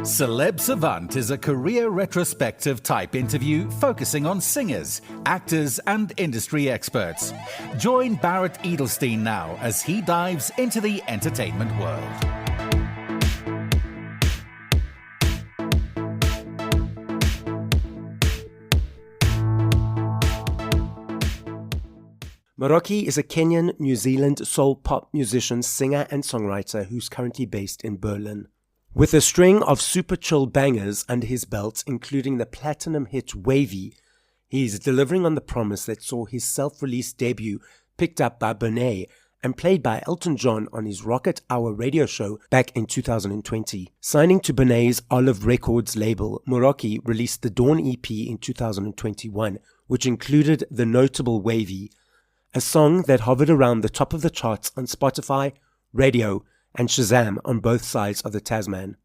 Celeb Savant is a career retrospective type interview focusing on singers, actors, and industry experts. Join Barrett Edelstein now as he dives into the entertainment world. Muroki is a Kenyan, New Zealand soul pop musician, singer and songwriter who's currently based in Berlin. With a string of super chill bangers under his belt, including the platinum hit Wavy, he is delivering on the promise that saw his self-released debut picked up by Benet and played by Elton John on his Rocket Hour radio show back in 2020. Signing to Benet's Olive Records label, Muroki released the Dawn EP in 2021, which included the notable Wavy, a song that hovered around the top of the charts on Spotify, radio, and Shazam on both sides of the Tasman.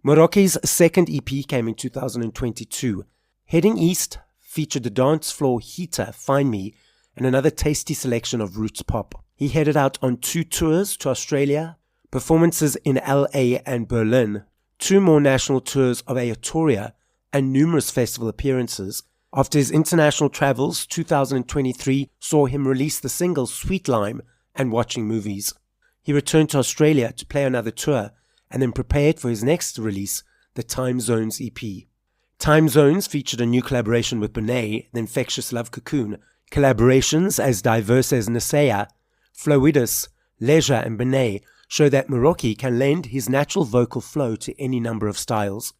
Muroki's second EP came in 2022. Heading East featured the dance floor heater Find Me and another tasty selection of roots pop. He headed out on 2 tours to Australia, performances in LA and Berlin, 2 more national tours of Aotoria, and numerous festival appearances. After his international travels, 2023 saw him release the single Sweet Lime and Watching Movies. He returned to Australia to play another tour and then prepared for his next release, the Time Zones EP. Time Zones featured a new collaboration with Benet, the Infectious Love Cocoon, collaborations as diverse as Nisea, Floidus, Leisure and Benet show that Muroki can lend his natural vocal flow to any number of styles.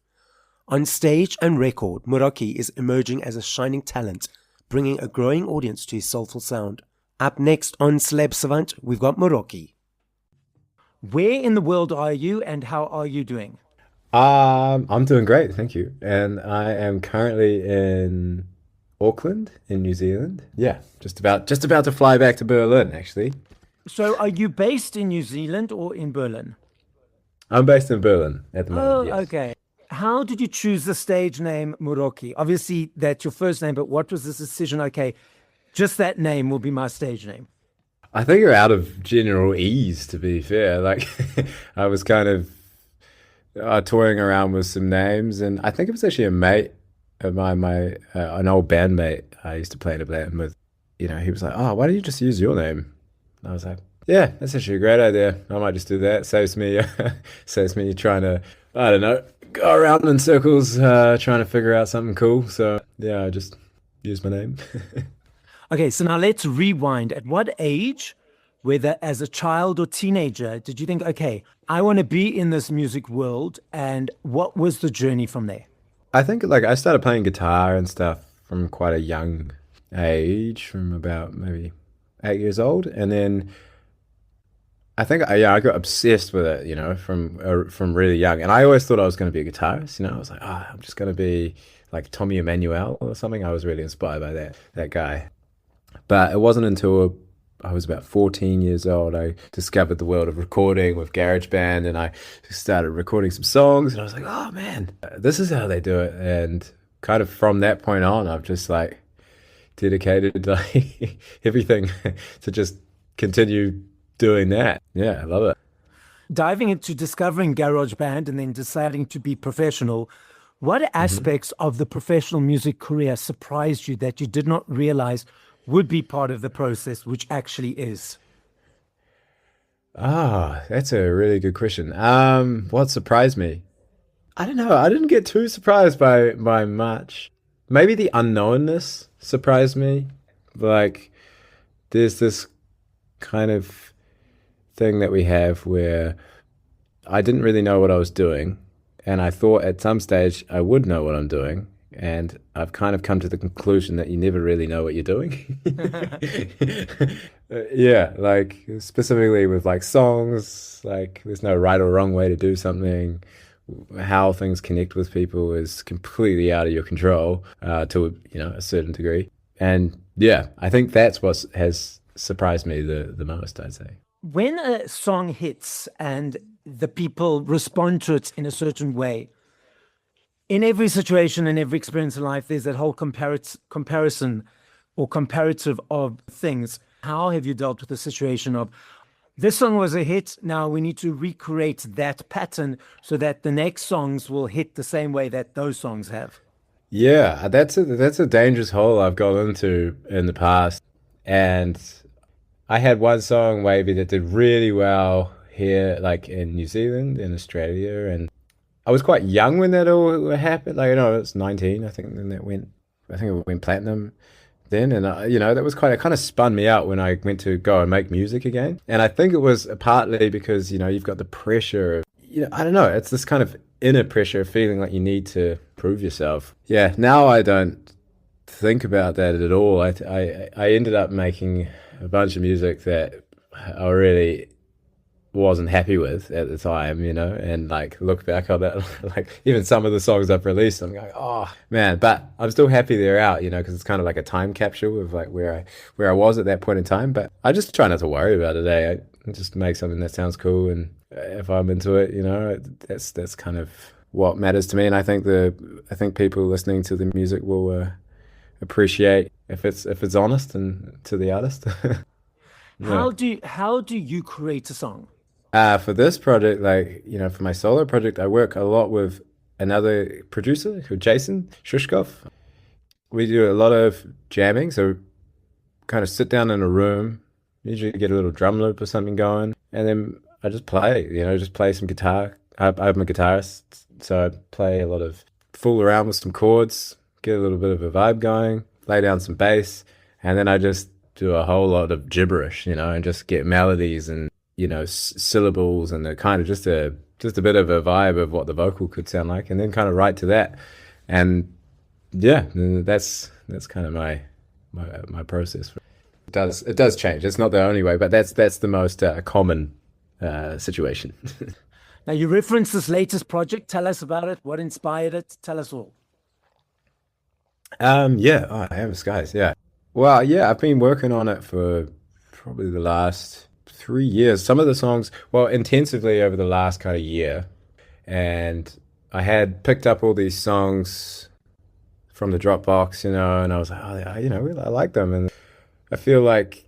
On stage and record, Muroki is emerging as a shining talent, bringing a growing audience to his soulful sound. Up next on Celeb Savant, we've got Muroki. Where in the world are you and how are you doing? I'm doing great, thank you. And I am currently in Auckland, in New Zealand. Yeah, just about to fly back to Berlin, actually. So are you based in New Zealand or in Berlin? I'm based in Berlin at the moment. Oh, yes. Okay. How did you choose the stage name Muroki? Obviously, that's your first name, but what was this decision? Okay, just that name will be my stage name. I think you're out of general ease, to be fair. Like, I was kind of toying around with some names, and I think it was actually a mate of mine, an old bandmate I used to play in a band with. You know, he was like, "Oh, why don't you just use your name?" And I was like, "Yeah, that's actually a great idea. I might just do that. Saves me trying to, I don't know, go around in circles trying to figure out something cool." So yeah, I just used my name. Okay, so now let's rewind. At what age, whether as a child or teenager, did you think, okay, I want to be in this music world, and what was the journey from there? I think like I started playing guitar and stuff from quite a young age, from about maybe 8 years old, and then I think I got obsessed with it, you know, from really young. And I always thought I was going to be a guitarist, you know. I was like, I'm just going to be like Tommy Emmanuel or something. I was really inspired by that guy. But it wasn't until I was about 14 years old I discovered the world of recording with GarageBand, and I started recording some songs, and I was like, oh man, this is how they do it. And kind of from that point on, I've just like dedicated like everything to just continue doing that. Yeah, I love it. Diving into discovering GarageBand and then deciding to be professional, what aspects of the professional music career surprised you that you did not realize would be part of the process, which actually is? That's a really good question. What surprised me? I don't know. I didn't get too surprised by much. Maybe the unknownness surprised me. Like, there's this kind of thing that we have where I didn't really know what I was doing, and I thought at some stage I would know what I'm doing. And I've kind of come to the conclusion that you never really know what you're doing. Yeah, like specifically with like songs, like there's no right or wrong way to do something. How things connect with people is completely out of your control to a certain degree. And yeah, I think that's what has surprised me the most, I'd say. When a song hits and the people respond to it in a certain way, in every situation and every experience in life, there's that whole comparison or comparative of things. How have you dealt with the situation of This song was a hit. Now we need to recreate that pattern so that the next songs will hit the same way that those songs have. Yeah, that's a dangerous hole I've got into in the past. And I had one song, Wavy, that did really well here, like in New Zealand, in Australia, and I was quite young when that all happened. Like, I was 19, I think, when I think it went platinum then. And, that was it kind of spun me out when I went to go and make music again. And I think it was partly because, you've got the pressure of, I don't know, it's this kind of inner pressure of feeling like you need to prove yourself. Yeah, now I don't think about that at all. I ended up making a bunch of music that I really wasn't happy with at the time, and like look back on that, like even some of the songs I've released, I'm going, oh man, but I'm still happy they're out, because it's kind of like a time capsule of like where I was at that point in time. But I just try not to worry about it. I just make something that sounds cool, and if I'm into it, that's kind of what matters to me. And I think people listening to the music will appreciate if it's honest and to the artist. Yeah. How do you create a song? For this project, for my solo project, I work a lot with another producer called Jason Shushkov. We do a lot of jamming, so kind of sit down in a room, usually get a little drum loop or something going, and then I just play, just play some guitar. I'm a guitarist, so I play a lot of, fool around with some chords, get a little bit of a vibe going, lay down some bass, and then I just do a whole lot of gibberish, and just get melodies and syllables and a kind of just a bit of a vibe of what the vocal could sound like, and then kind of write to that. And yeah, that's kind of my process. It does change. It's not the only way, but that's the most common situation. Now, you referenced this latest project. Tell us about it. What inspired it? Tell us all. Yeah, I am Skies. Yeah. Well, yeah, I've been working on it for probably the last 3 years. Some of the songs, intensively over the last kind of year. And I had picked up all these songs from the Dropbox, and I was like, I like them. And I feel like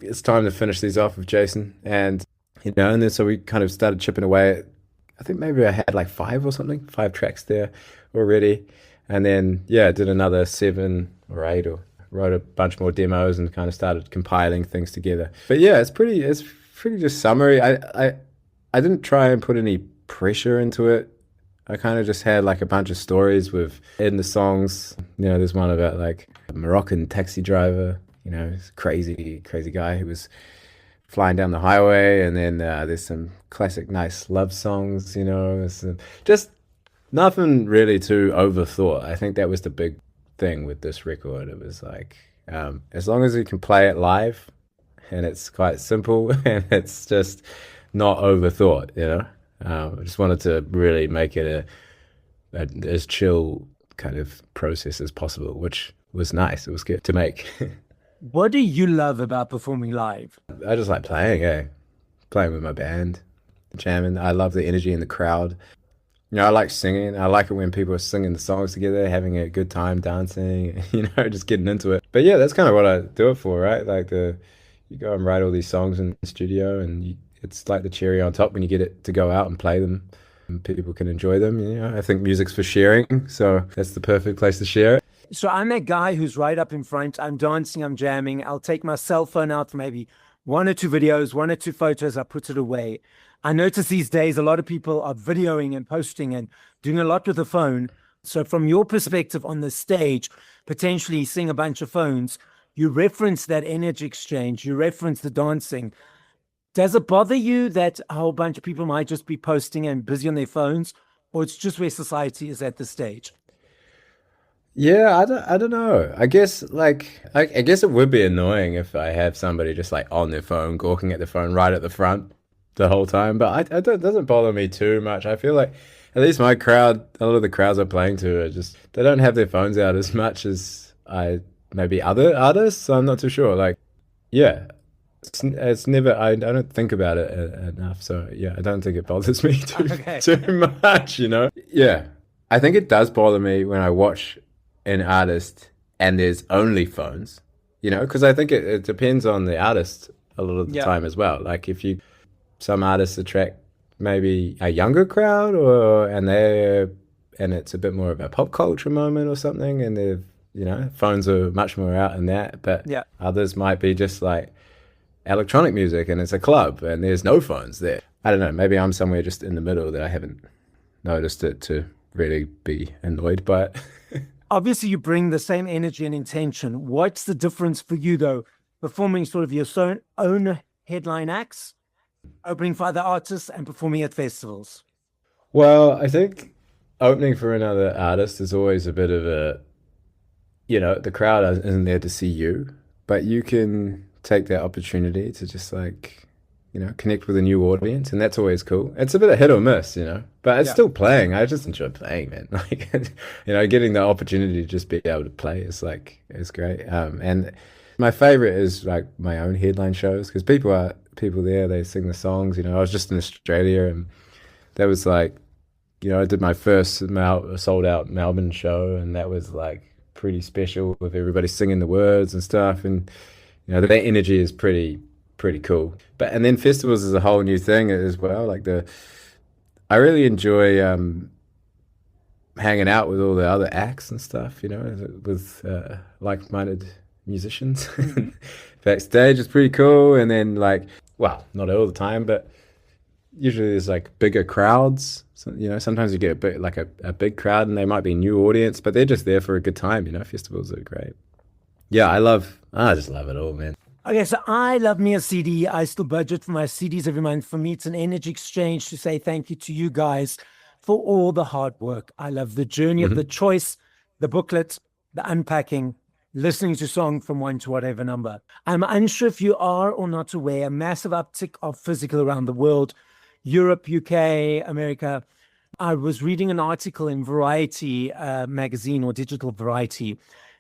it's time to finish these off with Jason. And, and then so we kind of started chipping away. I think maybe I had like 5 tracks there already. And then, did another 7 or 8, or wrote a bunch more demos and kind of started compiling things together. But yeah, it's pretty just summary. I didn't try and put any pressure into it. I kind of just had like a bunch of stories in the songs. There's one about like a Moroccan taxi driver, this crazy guy who was flying down the highway. And then there's some classic nice love songs, just nothing really too overthought. I think that was the big thing with this record. It was like, as long as you can play it live and it's quite simple and it's just not overthought, I just wanted to really make it a as chill kind of process as possible, which was nice. It was good to make. What do you love about performing live? I just like playing, playing with my band, jamming. I love the energy in the crowd. I like singing. I like it when people are singing the songs together, having a good time dancing, just getting into it. But yeah, that's kind of what I do it for, right? Like you go and write all these songs in the studio, and it's like the cherry on top when you get it to go out and play them, and people can enjoy them. I think music's for sharing, so that's the perfect place to share it. So I'm that guy who's right up in front. I'm dancing, I'm jamming. I'll take my cell phone out for maybe 1 or 2 videos, 1 or 2 photos. I put it away. I notice these days a lot of people are videoing and posting and doing a lot with the phone. So from your perspective on the stage, potentially seeing a bunch of phones, you reference that energy exchange, you reference the dancing. Does it bother you that a whole bunch of people might just be posting and busy on their phones, or it's just where society is at this stage? Yeah, I don't know. I guess I guess it would be annoying if I have somebody just like on their phone, gawking at the phone right at the front the whole time. But it doesn't bother me too much. I feel like at least my crowd, a lot of the crowds I'm playing to are just, they don't have their phones out as much as maybe other artists. So I'm not too sure. Like, yeah, it's never, I don't think about it enough. So yeah, I don't think it bothers me too much, Yeah, I think it does bother me when I watch an artist and there's only phones, because I think it depends on the artist a lot of the Yeah. time as well. Like if some artists attract maybe a younger crowd, and it's a bit more of a pop culture moment or something, and they've, phones are much more out in that. But Yeah. others might be just like electronic music and it's a club and there's no phones there. I don't know, maybe I'm somewhere just in the middle that I haven't noticed it to really be annoyed by it. Obviously, you bring the same energy and intention. What's the difference for you, though, performing sort of your own headline acts, opening for other artists, and performing at festivals? Well, I think opening for another artist is always a bit of the crowd isn't there to see you, but you can take that opportunity to just connect with a new audience, and that's always cool. It's a bit of hit or miss, but it's still playing. I just enjoy playing, man. Getting the opportunity to just be able to play is great. And my favorite is like my own headline shows, because people there, they sing the songs. I was just in Australia, and that was I did my first sold out Melbourne show, and that was pretty special with everybody singing the words and stuff, and that energy is pretty cool. And then festivals is a whole new thing as well. I really enjoy hanging out with all the other acts and stuff, with like-minded musicians. Backstage is pretty cool. And then not all the time, but usually there's bigger crowds. So, sometimes you get a big crowd, and they might be a new audience, but they're just there for a good time. Festivals are great. Yeah, I just love it all, man. Okay, so I love me a CD. I still budget for my CDs every month. For me, it's an energy exchange to say thank you to you guys for all the hard work. I love the journey of the choice, the booklet, the unpacking, listening to song from 1 to whatever number. I'm unsure if you are or not aware, a massive uptick of physical around the world, Europe, UK, America. I was reading an article in Variety magazine, or Digital Variety,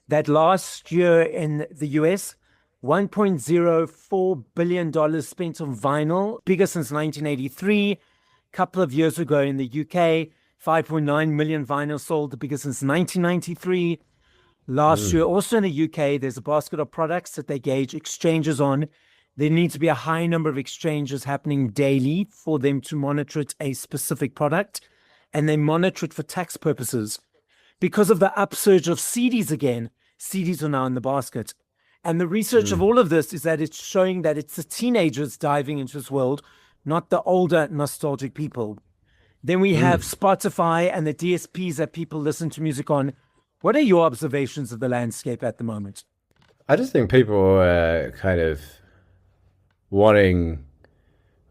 that last year in the US, $1.04 billion spent on vinyl, bigger since 1983. A couple of years ago in the UK, 5.9 million vinyl sold, the biggest since 1993. Last year, also in the UK, there's a basket of products that they gauge exchanges on. There needs to be a high number of exchanges happening daily for them to monitor it, a specific product, and they monitor it for tax purposes. Because of the upsurge of CDs again, CDs are now in the basket. And the research of all of this is that it's showing that it's the teenagers diving into this world, not the older nostalgic people. Then we have Spotify and the DSPs that people listen to music on. What are your observations of the landscape at the moment? I just think people are kind of wanting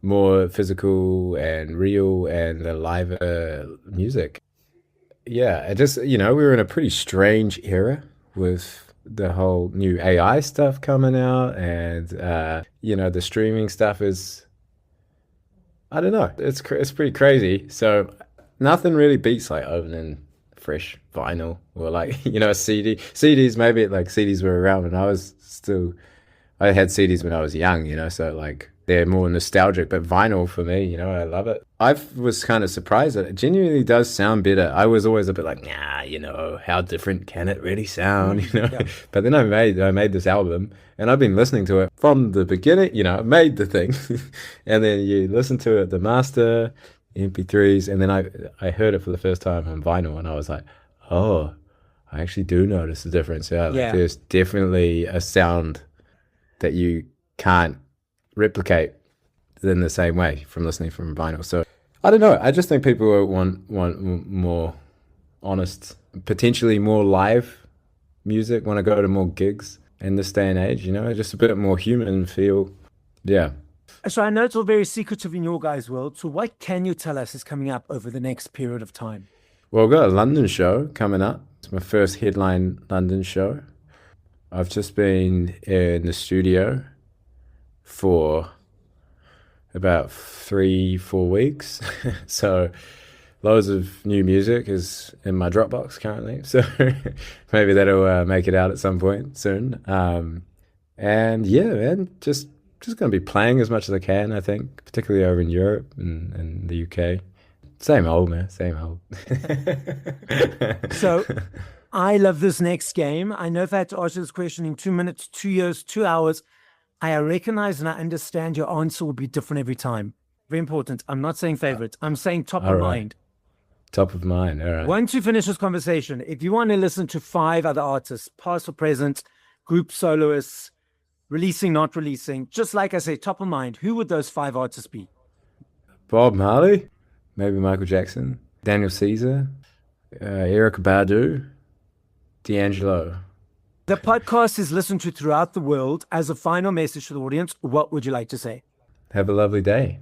more physical and real and live music. Yeah, we're in a pretty strange era with the whole new AI stuff coming out, and the streaming stuff is, I don't know, it's pretty crazy. So nothing really beats opening fresh vinyl or a CD. CDs, maybe CDs were around when I had CDs when I was young, so they're more nostalgic, but vinyl for me, I love it. I was kind of surprised that it genuinely does sound better. I was always a bit how different can it really sound, Yeah. But then I made this album, and I've been listening to it from the beginning, I made the thing, and then you listen to it, the master, MP3s, and then I heard it for the first time on vinyl, and I was like, oh, I actually do notice the difference. Yeah, there's definitely a sound that you can't replicate in the same way from listening from vinyl. So I don't know. I just think people want more honest, potentially more live music, want to go to more gigs in this day and age, just a bit more human feel. Yeah. So I know it's all very secretive in your guys' world. So what can you tell us is coming up over the next period of time? Well, I've got a London show coming up. It's my first headline London show. I've just been in the studio for about 3-4 weeks. So loads of new music is in my Dropbox currently. So maybe that'll make it out at some point soon. And yeah, man, just going to be playing as much as I can, I think, particularly over in Europe and the UK. Same old, man, same old. So I love this next game. I know if I had to ask you this question in 2 minutes, 2 years, 2 hours, I recognize and I understand your answer will be different every time. Very important. I'm not saying favorite. I'm saying top All of right. mind. Top of mind. All right. Once you finish this conversation, if you want to listen to 5 other artists, past or present, group soloists, releasing, not releasing, just like I say, top of mind, who would those 5 artists be? Bob Marley, maybe Michael Jackson, Daniel Caesar, Erykah Badu, D'Angelo. The podcast is listened to throughout the world. As a final message to the audience, what would you like to say? Have a lovely day.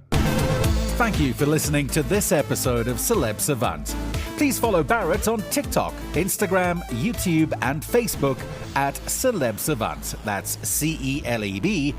Thank you for listening to this episode of Celeb Savant. Please follow Barrett on TikTok, Instagram, YouTube, and Facebook at Celeb Savant. That's CelebSavant.